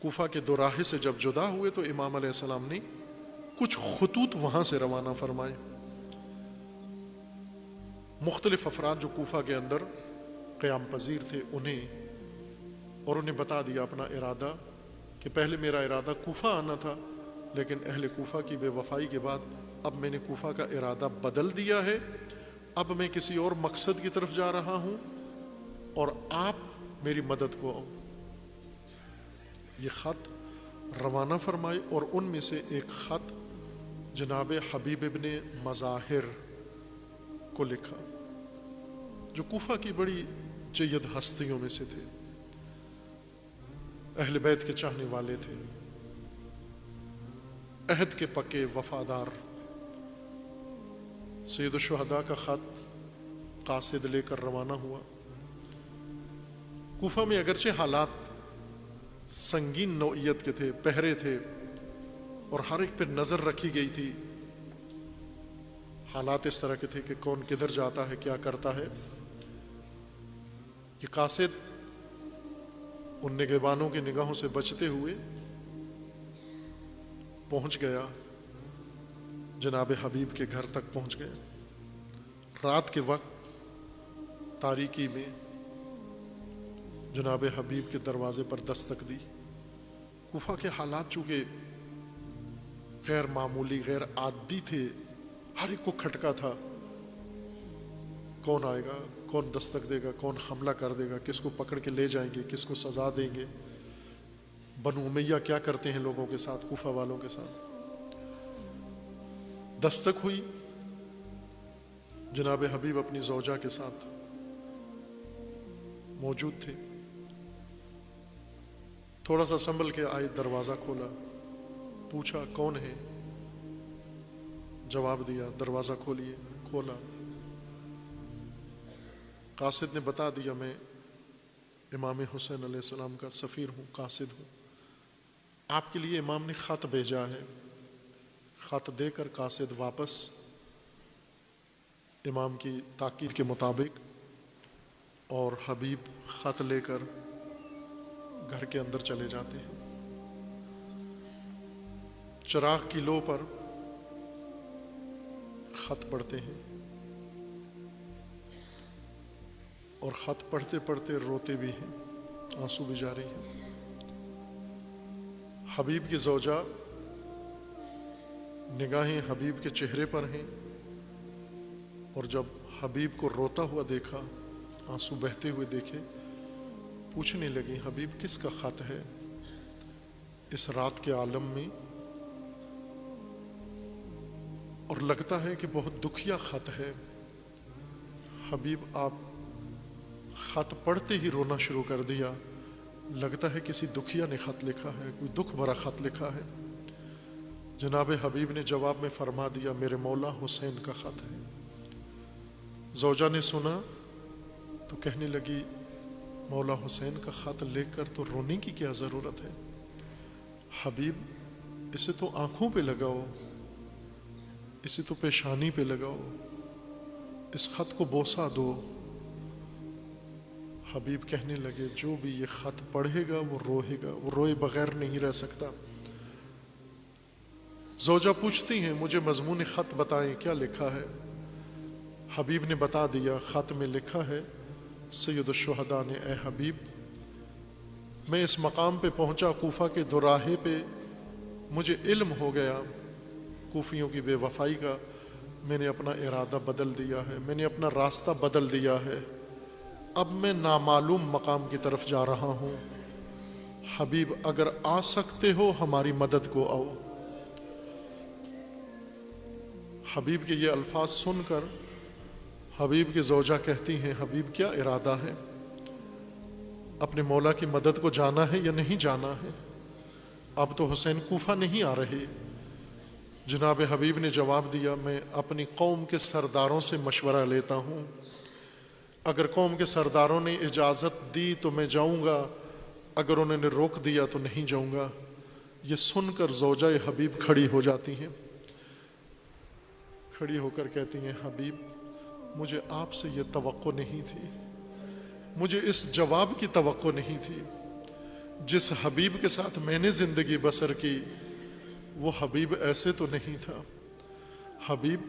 کوفہ کے دوراہے سے جب جدا ہوئے تو امام علیہ السلام نے کچھ خطوط وہاں سے روانہ فرمائے. مختلف افراد جو کوفہ کے اندر قیام پذیر تھے انہیں بتا دیا اپنا ارادہ کہ پہلے میرا ارادہ کوفہ آنا تھا، لیکن اہل کوفہ کی بے وفائی کے بعد اب میں نے کوفہ کا ارادہ بدل دیا ہے، اب میں کسی اور مقصد کی طرف جا رہا ہوں اور آپ میری مدد کو آؤ. یہ خط روانہ فرمائے اور ان میں سے ایک خط جناب حبیب ابن مظاہر کو لکھا جو کوفہ کی بڑی جید ہستیوں میں سے تھے، اہل بیت کے چاہنے والے تھے، عہد کے پکے وفادار. سید الشہداء کا خط قاصد لے کر روانہ ہوا. کوفہ میں اگرچہ حالات سنگین نوعیت کے تھے، پہرے تھے اور ہر ایک پہ نظر رکھی گئی تھی، حالات اس طرح کے تھے کہ کون کدھر جاتا ہے کیا کرتا ہے. یہ قاصد ان نگہبانوں کی نگاہوں سے بچتے ہوئے پہنچ گیا، جناب حبیب کے گھر تک پہنچ گئے. رات کے وقت تاریکی میں جناب حبیب کے دروازے پر دستک دی. کوفہ کے حالات چونکہ غیر معمولی غیر عادی تھے، ہر ایک کو کھٹکا تھا، کون آئے گا، کون دستک دے گا، کون حملہ کر دے گا، کس کو پکڑ کے لے جائیں گے، کس کو سزا دیں گے، بنو امیہ کیا کرتے ہیں لوگوں کے ساتھ، کوفہ والوں کے ساتھ. دستک ہوئی، جناب حبیب اپنی زوجہ کے ساتھ موجود تھے. تھوڑا سا سنبھل کے آئے، دروازہ کھولا، پوچھا کون ہے، جواب دیا دروازہ کھولیے. کھولا، قاصد نے بتا دیا میں امام حسین علیہ السلام کا سفیر ہوں، قاصد ہوں، آپ کے لیے امام نے خط بھیجا ہے. خط دے کر قاصد واپس امام کی تاکید کے مطابق اور حبیب خط لے کر گھر کے اندر چلے جاتے ہیں. چراغ کی لو پر خط پڑھتے ہیں اور خط پڑھتے پڑھتے روتے بھی ہیں، آنسو بھی جاری ہیں. حبیب کی زوجہ نگاہیں حبیب کے چہرے پر ہیں اور جب حبیب کو روتا ہوا دیکھا، آنسو بہتے ہوئے دیکھے، پوچھنے لگی حبیب کس کا خط ہے اس رات کے عالم میں، اور لگتا ہے کہ بہت دکھیا خط ہے. حبیب آپ خط پڑھتے ہی رونا شروع کر دیا، لگتا ہے کسی دکھیا نے خط لکھا ہے، کوئی دکھ بھرا خط لکھا ہے. جناب حبیب نے جواب میں فرما دیا میرے مولا حسین کا خط ہے. زوجہ نے سنا تو کہنے لگی مولا حسین کا خط لے کر تو رونے کی کیا ضرورت ہے، حبیب اسے تو آنکھوں پہ لگاؤ، اسے تو پیشانی پہ لگاؤ، اس خط کو بوسہ دو. حبیب کہنے لگے جو بھی یہ خط پڑھے گا وہ روئے گا، وہ روئے بغیر نہیں رہ سکتا. زوجہ پوچھتی ہیں مجھے مضمون خط بتائیں کیا لکھا ہے. حبیب نے بتا دیا خط میں لکھا ہے سید الشہداء نے اے حبیب میں اس مقام پہ پہنچا کوفہ کے دوراہے پہ، مجھے علم ہو گیا کوفیوں کی بے وفائی کا، میں نے اپنا ارادہ بدل دیا ہے، میں نے اپنا راستہ بدل دیا ہے، اب میں نامعلوم مقام کی طرف جا رہا ہوں. حبیب اگر آ سکتے ہو ہماری مدد کو آؤ. حبیب کے یہ الفاظ سن کر حبیب کی زوجہ کہتی ہیں حبیب کیا ارادہ ہے، اپنے مولا کی مدد کو جانا ہے یا نہیں جانا ہے، اب تو حسین کوفہ نہیں آ رہے. جناب حبیب نے جواب دیا میں اپنی قوم کے سرداروں سے مشورہ لیتا ہوں، اگر قوم کے سرداروں نے اجازت دی تو میں جاؤں گا، اگر انہوں نے روک دیا تو نہیں جاؤں گا. یہ سن کر زوجہ حبیب کھڑی ہو جاتی ہیں، کھڑی ہو کر کہتی ہیں حبیب مجھے آپ سے یہ توقع نہیں تھی، مجھے اس جواب کی توقع نہیں تھی، جس حبیب کے ساتھ میں نے زندگی بسر کی وہ حبیب ایسے تو نہیں تھا. حبیب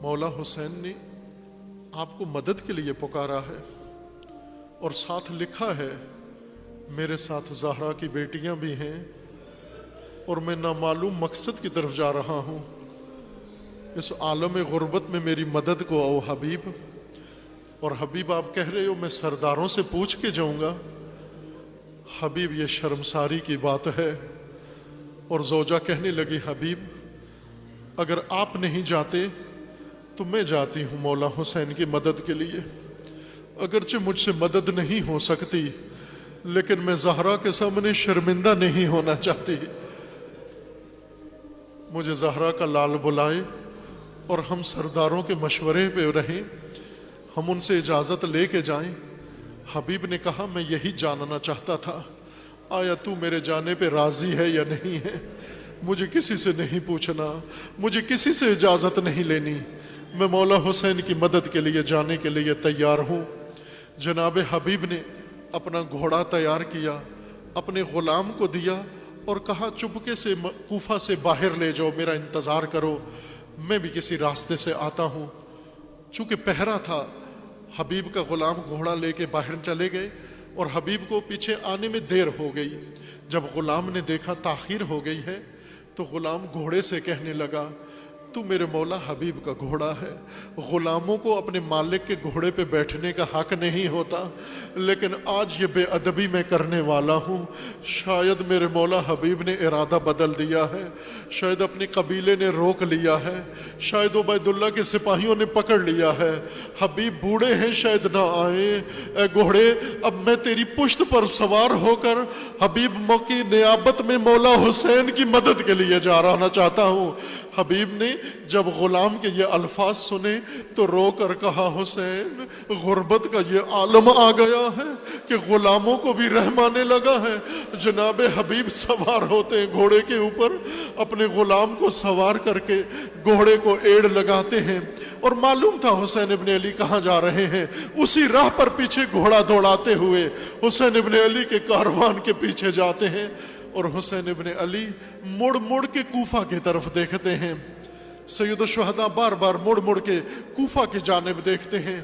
مولا حسین نے آپ کو مدد کے لیے پکارا ہے اور ساتھ لکھا ہے میرے ساتھ زہرا کی بیٹیاں بھی ہیں اور میں نامعلوم مقصد کی طرف جا رہا ہوں. اس عالم غربت میں میری مدد کو او حبیب. اور حبیب آپ کہہ رہے ہو میں سرداروں سے پوچھ کے جاؤں گا. حبیب یہ شرمساری کی بات ہے. اور زوجہ کہنے لگی حبیب اگر آپ نہیں جاتے تو میں جاتی ہوں مولا حسین کی مدد کے لیے. اگرچہ مجھ سے مدد نہیں ہو سکتی لیکن میں زہرا کے سامنے شرمندہ نہیں ہونا چاہتی. مجھے زہرا کا لال بلائے اور ہم سرداروں کے مشورے پہ رہیں, ہم ان سے اجازت لے کے جائیں. حبیب نے کہا میں یہی جاننا چاہتا تھا آیا تو میرے جانے پہ راضی ہے یا نہیں ہے. مجھے کسی سے نہیں پوچھنا, مجھے کسی سے اجازت نہیں لینی, میں مولا حسین کی مدد کے لیے جانے کے لیے تیار ہوں. جناب حبیب نے اپنا گھوڑا تیار کیا, اپنے غلام کو دیا اور کہا چپکے سے کوفہ سے باہر لے جاؤ, میرا انتظار کرو, میں بھی کسی راستے سے آتا ہوں. چونکہ پہرا تھا حبیب کا غلام گھوڑا لے کے باہر چلے گئے اور حبیب کو پیچھے آنے میں دیر ہو گئی. جب غلام نے دیکھا تاخیر ہو گئی ہے تو غلام گھوڑے سے کہنے لگا تو میرے مولا حبیب کا گھوڑا ہے. غلاموں کو اپنے مالک کے گھوڑے پہ بیٹھنے کا حق نہیں ہوتا, لیکن آج یہ بے ادبی میں کرنے والا ہوں. شاید میرے مولا حبیب نے ارادہ بدل دیا ہے, شاید اپنے قبیلے نے روک لیا ہے, شاید عبید اللہ کے سپاہیوں نے پکڑ لیا ہے. حبیب بوڑھے ہیں شاید نہ آئیں. اے گھوڑے اب میں تیری پشت پر سوار ہو کر حبیب کی نیابت میں مولا حسین کی مدد کے لیے جا رہنا چاہتا ہوں. حبیب نے جب غلام کے یہ الفاظ سنے تو رو کر کہا حسین غربت کا یہ عالم آ گیا ہے کہ غلاموں کو بھی رحم آنے لگا ہے. جناب حبیب سوار ہوتے ہیں گھوڑے کے اوپر, اپنے غلام کو سوار کر کے گھوڑے کو ایڑ لگاتے ہیں اور معلوم تھا حسین ابن علی کہاں جا رہے ہیں. اسی راہ پر پیچھے گھوڑا دوڑاتے ہوئے حسین ابن علی کے کاروان کے پیچھے جاتے ہیں اور حسین ابن علی مڑ مڑ کے کوفہ کی طرف دیکھتے ہیں. سید الشہداء بار بار مڑ مڑ کے کوفہ کی جانب دیکھتے ہیں.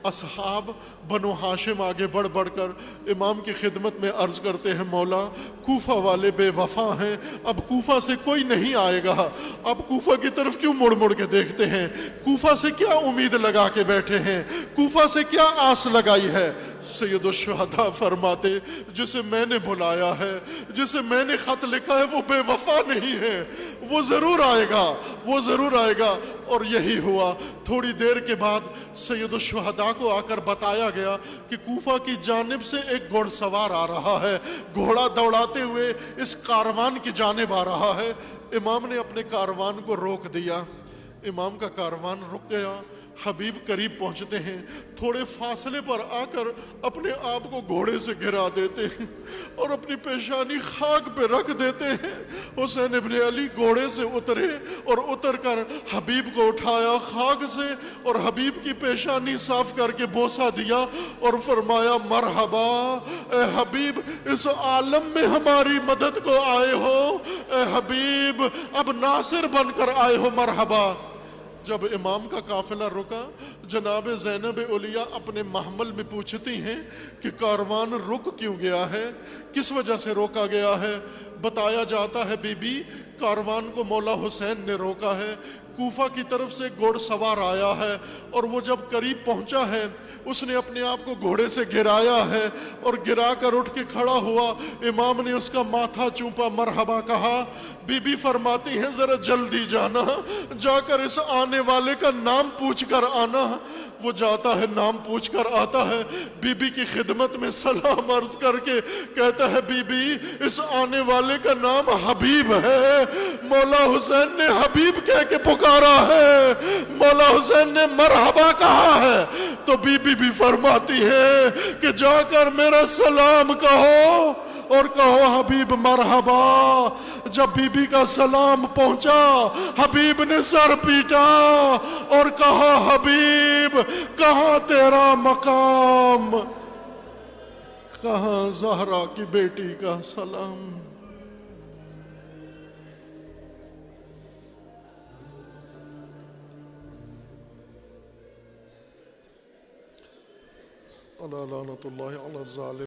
اصحاب بنو ہاشم آگے بڑھ بڑھ کر امام کی خدمت میں عرض کرتے ہیں مولا کوفہ والے بے وفا ہیں, اب کوفہ سے کوئی نہیں آئے گا, اب کوفہ کی طرف کیوں مڑ مڑ کے دیکھتے ہیں, کوفہ سے کیا امید لگا کے بیٹھے ہیں, کوفہ سے کیا آس لگائی ہے. سید الشہداء فرماتے جسے میں نے بلایا ہے, جسے میں نے خط لکھا ہے وہ بے وفا نہیں ہے, وہ ضرور آئے گا, وہ ضرور آئے گا. اور یہی ہوا. تھوڑی دیر کے بعد سید الشہداء کو آ کر بتایا گیا کہ کوفہ کی جانب سے ایک گھوڑ سوار آ رہا ہے, گھوڑا دوڑاتے ہوئے اس کاروان کی جانب آ رہا ہے. امام نے اپنے کاروان کو روک دیا, امام کا کاروان رک گیا. حبیب قریب پہنچتے ہیں, تھوڑے فاصلے پر آ کر اپنے آپ کو گھوڑے سے گرا دیتے ہیں اور اپنی پیشانی خاک پہ رکھ دیتے ہیں. حسین ابن علی گھوڑے سے اترے اور اتر کر حبیب کو اٹھایا خاک سے اور حبیب کی پیشانی صاف کر کے بوسہ دیا اور فرمایا مرحبا اے حبیب, اس عالم میں ہماری مدد کو آئے ہو, اے حبیب اب ناصر بن کر آئے ہو, مرحبا. جب امام کا قافلہ رکا جناب زینب علیہ اپنے محمل میں پوچھتی ہیں کہ کاروان رک کیوں گیا ہے, کس وجہ سے روکا گیا ہے. بتایا جاتا ہے بی بی کاروان کو مولا حسین نے روکا ہے. کوفہ کی طرف سے گھوڑ سوار آیا ہے اور وہ جب قریب پہنچا ہے اس نے اپنے آپ کو گھوڑے سے گرایا ہے اور گرا کر اٹھ کے کھڑا ہوا. امام نے اس کا ماتھا چوپا, مرحبا کہا. بی بی فرماتی ہیں ذرا جلدی جانا, جا کر اس آنے والے کا نام پوچھ کر آنا. وہ جاتا ہے, نام پوچھ کر آتا ہے, بی بی کی خدمت میں سلام عرض کر کے کہتا ہے بی بی اس آنے والے کا نام حبیب ہے, مولا حسین نے حبیب کہہ کے پکارا ہے, مولا حسین نے مرحبا کہا ہے. تو بی بی بھی فرماتی ہے کہ جا کر میرا سلام کہو اور کہو حبیب مرحبا. جب بی بی کا سلام پہنچا حبیب نے سر پیٹا اور کہا حبیب کہاں تیرا مقام, کہاں زہرا کی بیٹی کا سلام. الا لعنت اللہ علی الظالم.